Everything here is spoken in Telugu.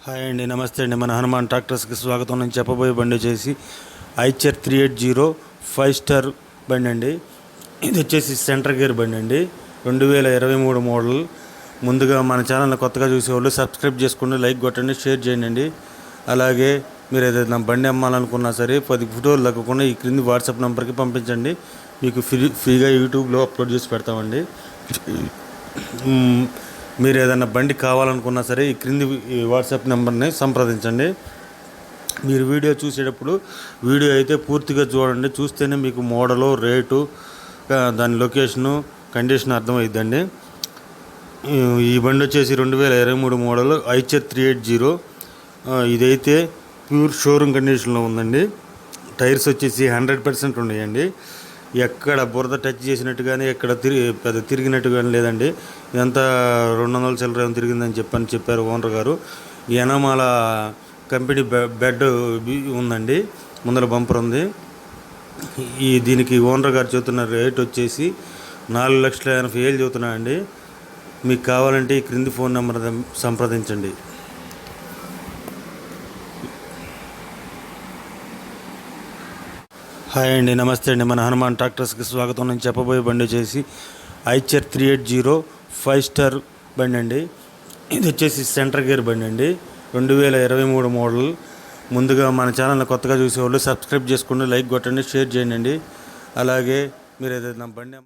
హాయ్ అండి, నమస్తే అండి. మన హనుమాన్ ట్రాక్టర్స్కి స్వాగతం. నేను చెప్పబోయే బండి వచ్చేసి ఐచర్ 380 5 స్టార్ బండి అండి. ఇది వచ్చేసి సెంటర్ గేర్ బండి అండి, 2023 మోడల్. ముందుగా మన ఛానల్ని కొత్తగా చూసేవాళ్ళు సబ్స్క్రైబ్ చేసుకోండి, లైక్ కొట్టండి, షేర్ చేయండి. అలాగే మీరు ఏదైనా బండి అమ్మాలనుకున్నా సరే 10 ఫోటోలు తగ్గకుండా ఈ క్రింది వాట్సాప్ నెంబర్కి పంపించండి. మీకు ఫ్రీగా యూట్యూబ్లో అప్లోడ్ చేసి పెడతామండి. మీరు ఏదైనా బండి కావాలనుకున్నా సరే ఈ క్రింది వాట్సాప్ నెంబర్ని సంప్రదించండి. మీరు వీడియో చూసేటప్పుడు వీడియో అయితే పూర్తిగా చూడండి, చూస్తేనే మీకు మోడలు, రేటు, దాని లొకేషను, కండిషన్ అర్థమవుతుందండి. ఈ బండి వచ్చేసి 2023 మోడల్ ఐచర్ 380. ఇదైతే ప్యూర్ షోరూమ్ కండిషన్లో ఉందండి. టైర్స్ వచ్చేసి 100% ఉన్నాయండి. ఎక్కడ బురద టచ్ చేసినట్టు కానీ ఎక్కడ తిరిగినట్టు కానీ లేదండి. ఇదంతా 200 చిల్లర తిరిగిందని చెప్పారు ఓనర్ గారు. ఎనమాల కంపెనీ బెడ్ ఉందండి, ముందర బంపర్ ఉంది. దీనికి ఓనర్ గారు చెబుతున్న రేట్ వచ్చేసి 4,80,000 చెబుతున్నాయండి. మీకు కావాలంటే ఈ క్రింది ఫోన్ నెంబర్ సంప్రదించండి. హాయ్ అండి, నమస్తే అండి. మన హనుమాన్ ట్రాక్టర్స్కి స్వాగతం. నేను చెప్పబోయే బండి వచ్చేసి ఐచర్ 380 5 స్టార్ బండి అండి. ఇది వచ్చేసి సెంటర్ గేర్ బండి అండి, 2023 మోడల్. ముందుగా మన ఛానల్ని కొత్తగా చూసేవాళ్ళు సబ్స్క్రైబ్ చేసుకోండి, లైక్ కొట్టండి, షేర్ చేయండి. అలాగే మీరు ఏదైనా బండి